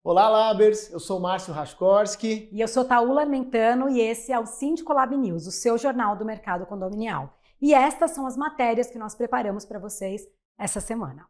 Olá, Labers! Eu sou Márcio Raskorski. E eu sou Taula Armentano e esse é o Síndico Lab News, o seu jornal do mercado condominial. E estas são as matérias que nós preparamos para vocês essa semana.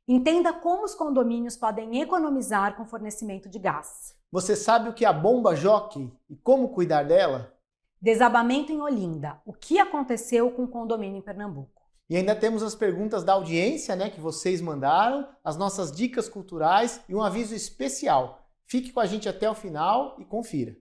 Entenda como os condomínios podem economizar com fornecimento de gás. Você sabe o que é a bomba Jockey e como cuidar dela? Desabamento em Olinda. O que aconteceu com o condomínio em Pernambuco? E ainda temos as perguntas da audiência, que vocês mandaram, as nossas dicas culturais e um aviso especial. Fique com a gente até o final e confira.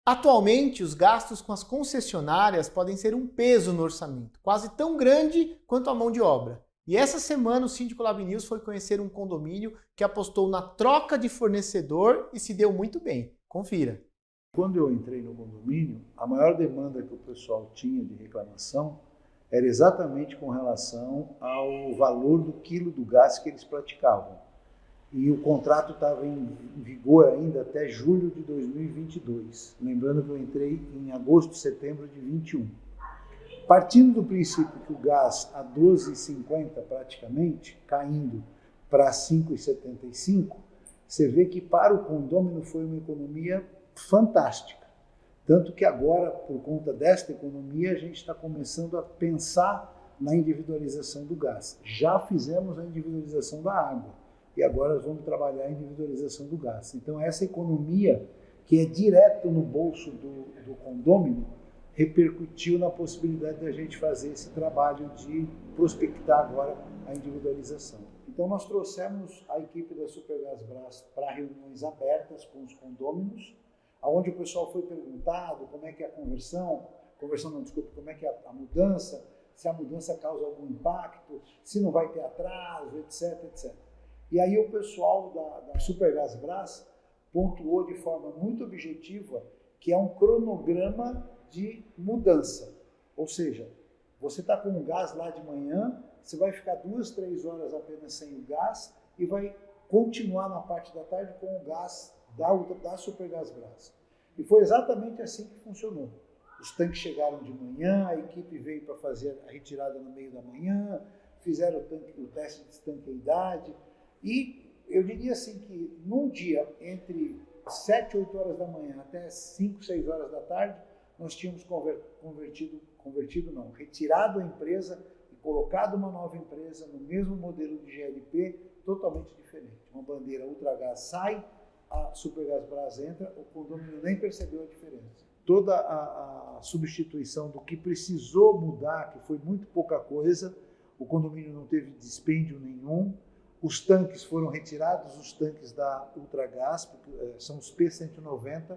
Atualmente, os gastos com as concessionárias podem ser um peso no orçamento, quase tão grande quanto a mão de obra. E essa semana o Síndico Lab News foi conhecer um condomínio que apostou na troca de fornecedor e se deu muito bem. Confira. Quando eu entrei no condomínio, a maior demanda que o pessoal tinha de reclamação era exatamente com relação ao valor do quilo do gás que eles praticavam. E o contrato estava em vigor ainda até julho de 2022. Lembrando que eu entrei em agosto, setembro de 21. Partindo do princípio que o gás a 12,50 praticamente, caindo para 5,75, você vê que para o condômino foi uma economia fantástica. Tanto que agora, por conta desta economia, a gente está começando a pensar na individualização do gás. Já fizemos a individualização da água e agora nós vamos trabalhar a individualização do gás. Então essa economia, que é direto no bolso do condômino, repercutiu na possibilidade da gente fazer esse trabalho de prospectar agora a individualização. Então nós trouxemos a equipe da Supergasbras para reuniões abertas com os condôminos, onde o pessoal foi perguntado como é que é a como é que é a mudança, se a mudança causa algum impacto, se não vai ter atraso, etc, etc. E aí o pessoal da Supergasbras pontuou de forma muito objetiva que é um cronograma de mudança. Ou seja, você está com o gás lá de manhã, você vai ficar 2, 3 horas apenas sem o gás e vai continuar na parte da tarde com o gás da Supergasbras. E foi exatamente assim que funcionou. Os tanques chegaram de manhã, a equipe veio para fazer a retirada no meio da manhã, fizeram o teste de estanqueidade. E eu diria assim que num dia entre 7, 8 horas da manhã até 5, 6 horas da tarde, nós tínhamos retirado a empresa e colocado uma nova empresa no mesmo modelo de GLP, totalmente diferente. Uma bandeira Ultragás sai, a Supergasbras entra, o condomínio nem percebeu a diferença. Toda a substituição do que precisou mudar, que foi muito pouca coisa, o condomínio não teve dispêndio nenhum. Os tanques foram retirados, os tanques da Ultragás, são os P190,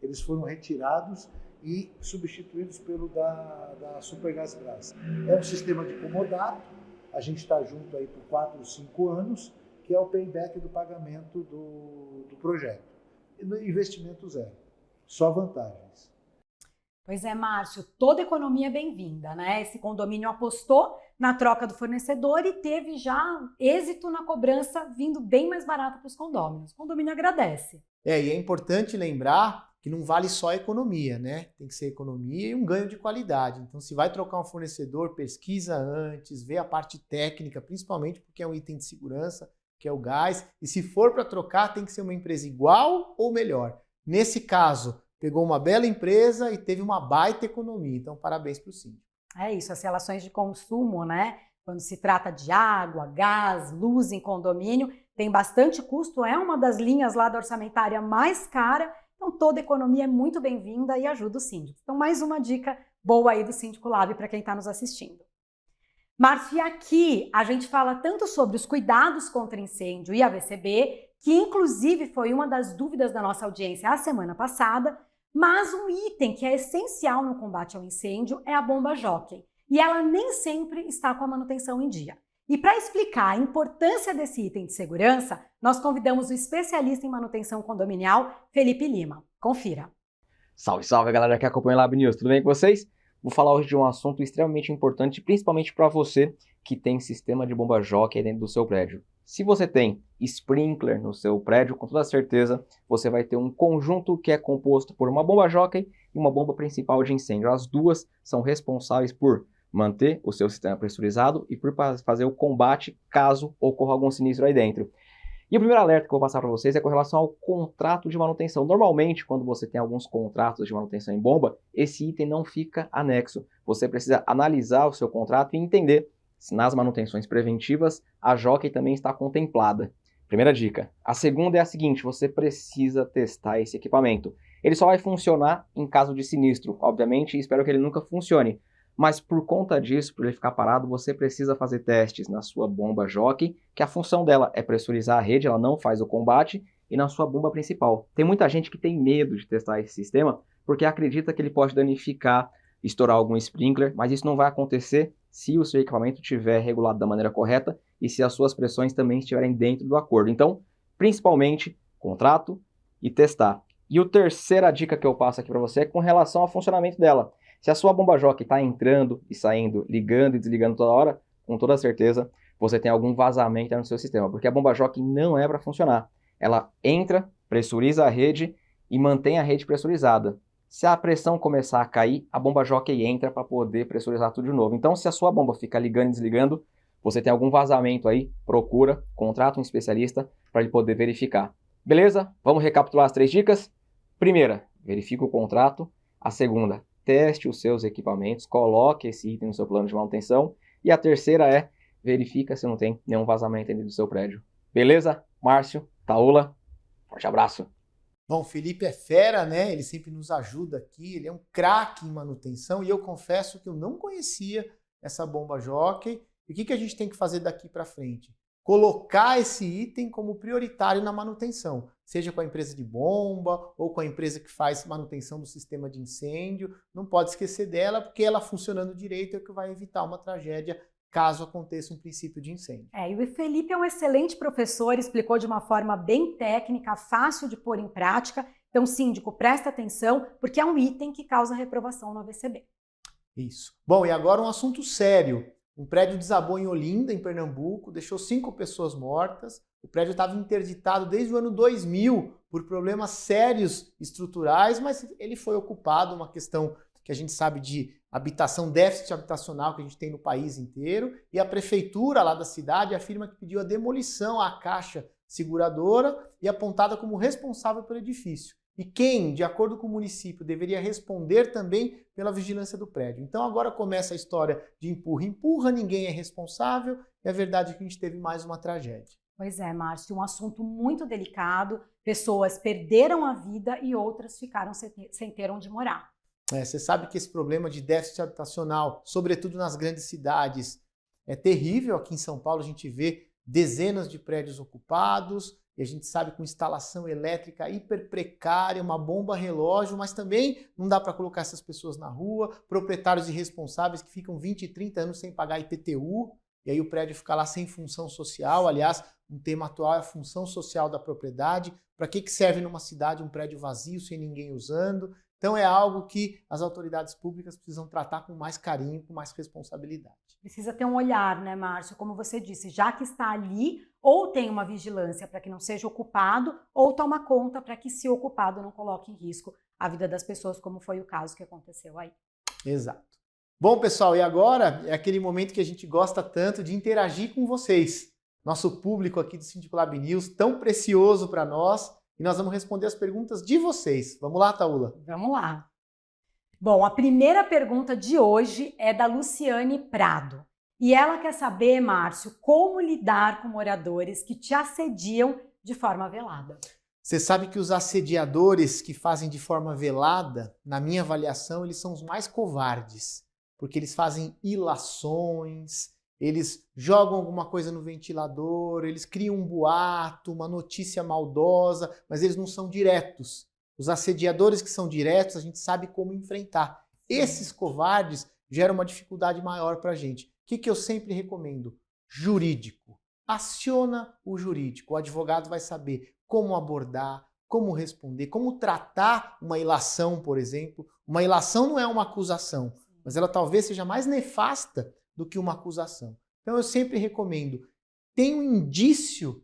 eles foram retirados e substituídos pelo da Supergasbras. É um sistema de comodato, a gente está junto aí por 4 ou 5 anos, que é o payback do pagamento do projeto. E no investimento zero, só vantagens. Pois é, Márcio, toda economia é bem-vinda, né? Esse condomínio apostou na troca do fornecedor e teve já êxito na cobrança, vindo bem mais barato para os condôminos. O condomínio agradece. E é importante lembrar que não vale só a economia, Tem que ser economia e um ganho de qualidade. Então, se vai trocar um fornecedor, pesquisa antes, vê a parte técnica, principalmente porque é um item de segurança, que é o gás. E se for para trocar, tem que ser uma empresa igual ou melhor. Nesse caso, pegou uma bela empresa e teve uma baita economia. Então, parabéns para o síndico. É isso, as relações de consumo, Quando se trata de água, gás, luz em condomínio, tem bastante custo, é uma das linhas lá da orçamentária mais cara, então toda economia é muito bem-vinda e ajuda o síndico. Então, mais uma dica boa aí do Síndico Lab para quem está nos assistindo. Márcio, e aqui a gente fala tanto sobre os cuidados contra incêndio e AVCB, que inclusive foi uma das dúvidas da nossa audiência a semana passada, mas um item que é essencial no combate ao incêndio é a bomba Jockey, e ela nem sempre está com a manutenção em dia. E para explicar a importância desse item de segurança, nós convidamos o especialista em manutenção condominial, Felipe Lima. Confira. Salve, salve galera que acompanha o Lab News, tudo bem com vocês? Vou falar hoje de um assunto extremamente importante, principalmente para você que tem sistema de bomba Jockey dentro do seu prédio. Se você tem sprinkler no seu prédio, com toda certeza você vai ter um conjunto que é composto por uma bomba jockey e uma bomba principal de incêndio. As duas são responsáveis por manter o seu sistema pressurizado e por fazer o combate caso ocorra algum sinistro aí dentro. E o primeiro alerta que eu vou passar para vocês é com relação ao contrato de manutenção. Normalmente, quando você tem alguns contratos de manutenção em bomba, esse item não fica anexo. Você precisa analisar o seu contrato e entender se nas manutenções preventivas a jockey também está contemplada. Primeira dica. A segunda é a seguinte, você precisa testar esse equipamento. Ele só vai funcionar em caso de sinistro, obviamente, e espero que ele nunca funcione. Mas por conta disso, por ele ficar parado, você precisa fazer testes na sua bomba jockey, que a função dela é pressurizar a rede, ela não faz o combate, e na sua bomba principal. Tem muita gente que tem medo de testar esse sistema, porque acredita que ele pode danificar, estourar algum sprinkler, mas isso não vai acontecer se o seu equipamento estiver regulado da maneira correta e se as suas pressões também estiverem dentro do acordo. Então, principalmente, contrato e testar. E a terceira dica que eu passo aqui para você é com relação ao funcionamento dela. Se a sua bomba jockey está entrando e saindo, ligando e desligando toda hora, com toda certeza você tem algum vazamento no seu sistema, porque a bomba jockey não é para funcionar. Ela entra, pressuriza a rede e mantém a rede pressurizada. Se a pressão começar a cair, a bomba jockey entra para poder pressurizar tudo de novo. Então, se a sua bomba fica ligando e desligando, você tem algum vazamento aí, procura, contrata um especialista para ele poder verificar. Beleza? Vamos recapitular as 3 dicas? Primeira, verifique o contrato. A segunda, teste os seus equipamentos, coloque esse item no seu plano de manutenção. E a terceira é, verifica se não tem nenhum vazamento dentro do seu prédio. Beleza? Márcio, Taula, forte abraço. Bom, o Felipe é fera, né? Ele sempre nos ajuda aqui, ele é um craque em manutenção e eu confesso que eu não conhecia essa bomba jockey. E o que a gente tem que fazer daqui para frente? Colocar esse item como prioritário na manutenção, seja com a empresa de bomba ou com a empresa que faz manutenção do sistema de incêndio. Não pode esquecer dela, porque ela funcionando direito é o que vai evitar uma tragédia caso aconteça um princípio de incêndio. E o Felipe é um excelente professor, explicou de uma forma bem técnica, fácil de pôr em prática. Então, síndico, presta atenção, porque é um item que causa reprovação no AVCB. Isso. Bom, e agora um assunto sério. Um prédio desabou em Olinda, em Pernambuco, deixou 5 pessoas mortas. O prédio estava interditado desde o ano 2000 por problemas sérios estruturais, mas ele foi ocupado, uma questão que a gente sabe de habitação, déficit habitacional que a gente tem no país inteiro, e a prefeitura lá da cidade afirma que pediu a demolição à Caixa Seguradora e apontada como responsável pelo edifício. E quem, de acordo com o município, deveria responder também pela vigilância do prédio. Então agora começa a história de empurra, ninguém é responsável, e a verdade é que a gente teve mais uma tragédia. Pois é, Márcio, um assunto muito delicado, pessoas perderam a vida e outras ficaram sem ter onde morar. Você sabe que esse problema de déficit habitacional, sobretudo nas grandes cidades, é terrível. Aqui em São Paulo a gente vê dezenas de prédios ocupados, e a gente sabe com instalação elétrica hiper precária, uma bomba relógio, mas também não dá para colocar essas pessoas na rua, proprietários irresponsáveis que ficam 20, 30 anos sem pagar IPTU, e aí o prédio fica lá sem função social. Aliás, um tema atual é a função social da propriedade. Para que serve numa cidade um prédio vazio, sem ninguém usando? Então é algo que as autoridades públicas precisam tratar com mais carinho, com mais responsabilidade. Precisa ter um olhar, né, Márcio? Como você disse, já que está ali, ou tem uma vigilância para que não seja ocupado, ou toma conta para que, se ocupado, não coloque em risco a vida das pessoas, como foi o caso que aconteceu aí. Exato. Bom, pessoal, e agora é aquele momento que a gente gosta tanto de interagir com vocês. Nosso público aqui do Síndico Lab News, tão precioso para nós. E nós vamos responder as perguntas de vocês. Vamos lá, Taula? Vamos lá. Bom, a primeira pergunta de hoje é da Luciane Prado. E ela quer saber, Márcio, como lidar com moradores que te assediam de forma velada. Você sabe que os assediadores que fazem de forma velada, na minha avaliação, eles são os mais covardes. Porque eles fazem ilações, eles jogam alguma coisa no ventilador, eles criam um boato, uma notícia maldosa, mas eles não são diretos. Os assediadores que são diretos, a gente sabe como enfrentar. Esses covardes geram uma dificuldade maior para a gente. O que eu sempre recomendo? Jurídico. Aciona o jurídico. O advogado vai saber como abordar, como responder, como tratar uma ilação, por exemplo. Uma ilação não é uma acusação, mas ela talvez seja mais nefasta do que uma acusação. Então eu sempre recomendo, tem um indício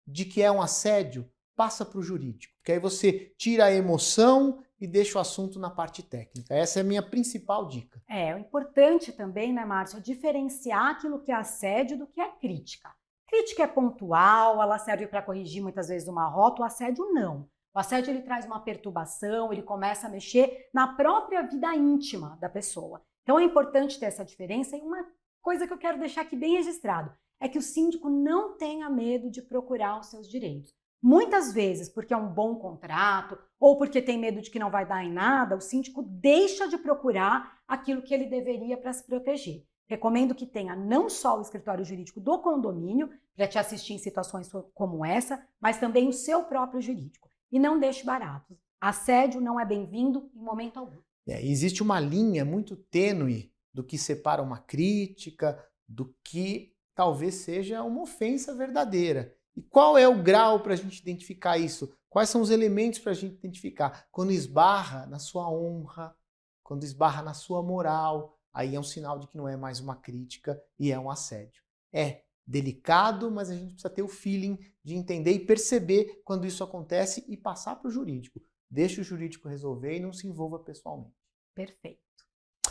de que é um assédio, passa para o jurídico. Porque aí você tira a emoção e deixa o assunto na parte técnica. Essa é a minha principal dica. O importante também, né, Márcio, é diferenciar aquilo que é assédio do que é crítica. Crítica é pontual, ela serve para corrigir muitas vezes uma rota, o assédio não. O assédio ele traz uma perturbação, ele começa a mexer na própria vida íntima da pessoa. Então é importante ter essa diferença e uma coisa que eu quero deixar aqui bem registrado é que o síndico não tenha medo de procurar os seus direitos. Muitas vezes, porque é um bom contrato ou porque tem medo de que não vai dar em nada, o síndico deixa de procurar aquilo que ele deveria para se proteger. Recomendo que tenha não só o escritório jurídico do condomínio para te assistir em situações como essa, mas também o seu próprio jurídico. E não deixe barato. Assédio não é bem-vindo em momento algum. Existe uma linha muito tênue do que separa uma crítica, do que talvez seja uma ofensa verdadeira. E qual é o grau para a gente identificar isso? Quais são os elementos para a gente identificar? Quando esbarra na sua honra, quando esbarra na sua moral, aí é um sinal de que não é mais uma crítica e é um assédio. É delicado, mas a gente precisa ter o feeling de entender e perceber quando isso acontece e passar para o jurídico. Deixa o jurídico resolver e não se envolva pessoalmente. Perfeito.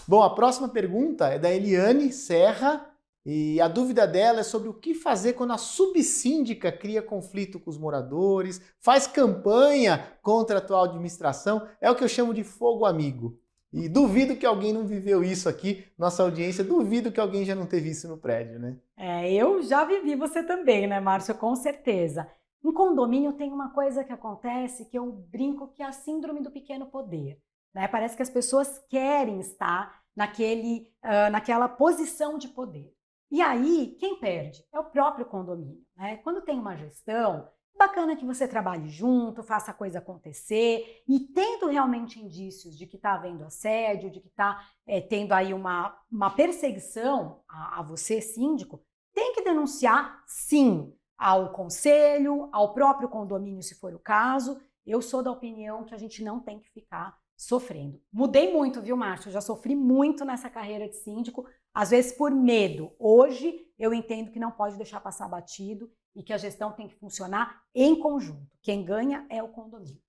Bom, a próxima pergunta é da Eliane Serra e a dúvida dela é sobre o que fazer quando a subsíndica cria conflito com os moradores, faz campanha contra a atual administração, é o que eu chamo de fogo amigo. E duvido que alguém não viveu isso aqui, nossa audiência, duvido que alguém já não teve isso no prédio, né? Eu já vivi, você também, né, Márcio? Com certeza. Em condomínio tem uma coisa que acontece que eu brinco que é a síndrome do pequeno poder. Né? Parece que as pessoas querem estar naquela posição de poder. E aí, quem perde? É o próprio condomínio. Né? Quando tem uma gestão, é bacana que você trabalhe junto, faça a coisa acontecer e tendo realmente indícios de que está havendo assédio, de que está tendo aí uma perseguição a você, síndico, tem que denunciar, sim, ao conselho, ao próprio condomínio, se for o caso. Eu sou da opinião que a gente não tem que ficar sofrendo. Mudei muito, viu, Márcio? Eu já sofri muito nessa carreira de síndico, às vezes por medo. Hoje eu entendo que não pode deixar passar batido e que a gestão tem que funcionar em conjunto. Quem ganha é o condomínio.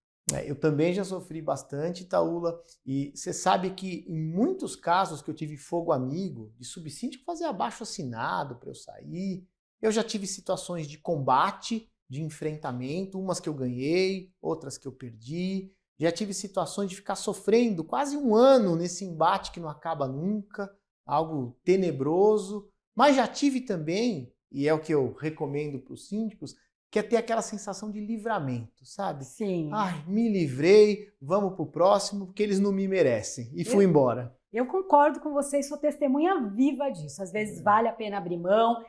Eu também já sofri bastante, Taula, e você sabe que em muitos casos que eu tive fogo amigo, de subsíndico fazer abaixo-assinado para eu sair, eu já tive situações de combate, de enfrentamento, umas que eu ganhei, outras que eu perdi. Já tive situações de ficar sofrendo quase um ano nesse embate que não acaba nunca, algo tenebroso. Mas já tive também, e é o que eu recomendo para os síndicos, que é ter aquela sensação de livramento, sabe? Sim. Ai, me livrei, vamos pro próximo, porque eles não me merecem. E fui embora. Eu concordo com você e sou testemunha viva disso. Às vezes vale a pena abrir mão.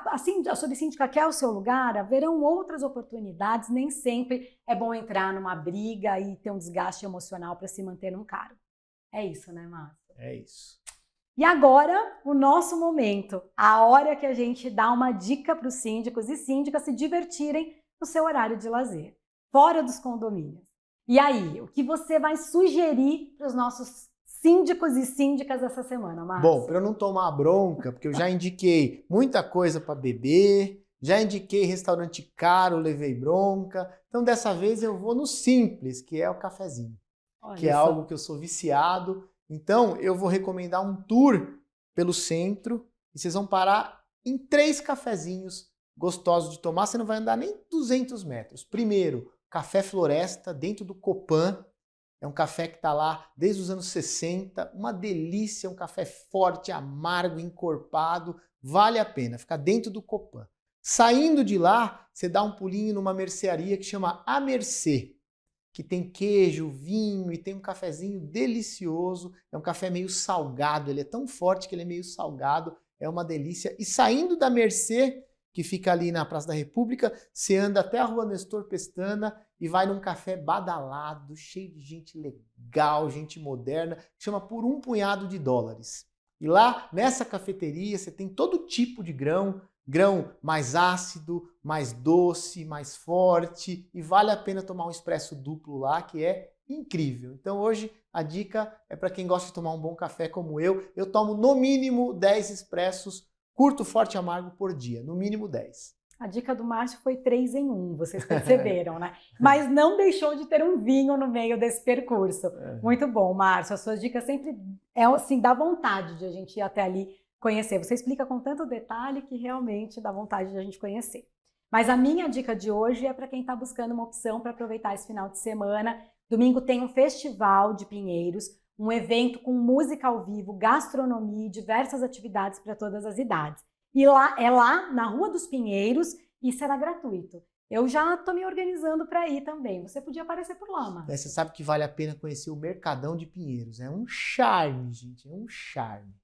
Assim, a subsíndica quer o seu lugar, haverão outras oportunidades, nem sempre é bom entrar numa briga e ter um desgaste emocional para se manter num cargo. É isso, né, Márcio? É isso. E agora, o nosso momento, a hora que a gente dá uma dica para os síndicos e síndicas se divertirem no seu horário de lazer, fora dos condomínios. E aí, o que você vai sugerir para os nossos síndicos e síndicas essa semana, Márcio? Bom, para eu não tomar bronca, porque eu já indiquei muita coisa para beber, já indiquei restaurante caro, levei bronca. Então, dessa vez eu vou no simples, que é o cafezinho, que é algo que eu sou viciado. Então, eu vou recomendar um tour pelo centro e vocês vão parar em 3 cafezinhos gostosos de tomar. Você não vai andar nem 200 metros. Primeiro, Café Floresta, dentro do Copan. É um café que está lá desde os anos 60. Uma delícia, um café forte, amargo, encorpado. Vale a pena ficar dentro do Copan. Saindo de lá, você dá um pulinho numa mercearia que chama A Mercê, que tem queijo, vinho e tem um cafezinho delicioso. É um café meio salgado, ele é tão forte que ele é meio salgado, é uma delícia. E saindo da Mercê, que fica ali na Praça da República, você anda até a Rua Nestor Pestana e vai num café badalado, cheio de gente legal, gente moderna, que chama Por um Punhado de Dólares. E lá, nessa cafeteria, você tem todo tipo de grão mais ácido, mais doce, mais forte, e vale a pena tomar um expresso duplo lá, que é incrível. Então hoje a dica é para quem gosta de tomar um bom café como eu tomo no mínimo 10 expressos curto, forte e amargo por dia, no mínimo 10. A dica do Márcio foi 3 em 1, vocês perceberam, né? Mas não deixou de ter um vinho no meio desse percurso. Muito bom, Márcio. As suas dicas sempre assim, dá vontade de a gente ir até ali conhecer. Você explica com tanto detalhe que realmente dá vontade de a gente conhecer. Mas a minha dica de hoje é para quem está buscando uma opção para aproveitar esse final de semana. Domingo tem um festival de Pinheiros, um evento com música ao vivo, gastronomia e diversas atividades para todas as idades. E lá na Rua dos Pinheiros e será gratuito. Eu já estou me organizando para ir também. Você podia aparecer por lá, Márcio. Você sabe que vale a pena conhecer o Mercadão de Pinheiros. É um charme, gente. É um charme.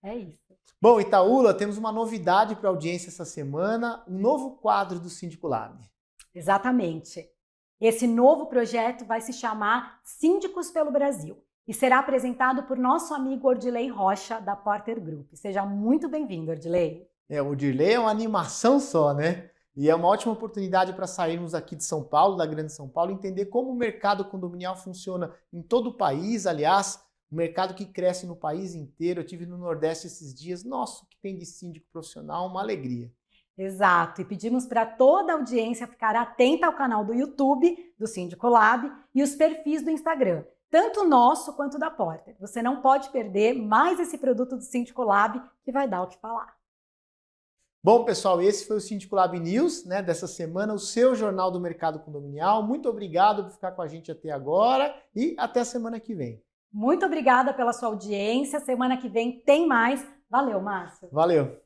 É isso. Bom, Itaúla, temos uma novidade para a audiência essa semana. Um novo quadro do Síndico Lab. Exatamente. Esse novo projeto vai se chamar Síndicos pelo Brasil e será apresentado por nosso amigo Ordilei Rocha, da Porter Group. Seja muito bem-vindo, Ordilei. O Ordilei é uma animação só, né? E é uma ótima oportunidade para sairmos aqui de São Paulo, da Grande São Paulo, entender como o mercado condominial funciona em todo o país. Aliás, um mercado que cresce no país inteiro. Eu estive no Nordeste esses dias. Nossa, o que tem de síndico profissional, uma alegria. Exato, e pedimos para toda a audiência ficar atenta ao canal do YouTube do Síndico Lab e os perfis do Instagram, tanto nosso quanto da Porter. Você não pode perder mais esse produto do Síndico Lab que vai dar o que falar. Bom, pessoal, esse foi o Síndico Lab News, né, dessa semana, o seu jornal do mercado condominial. Muito obrigado por ficar com a gente até agora e até a semana que vem. Muito obrigada pela sua audiência. Semana que vem tem mais. Valeu, Márcio. Valeu.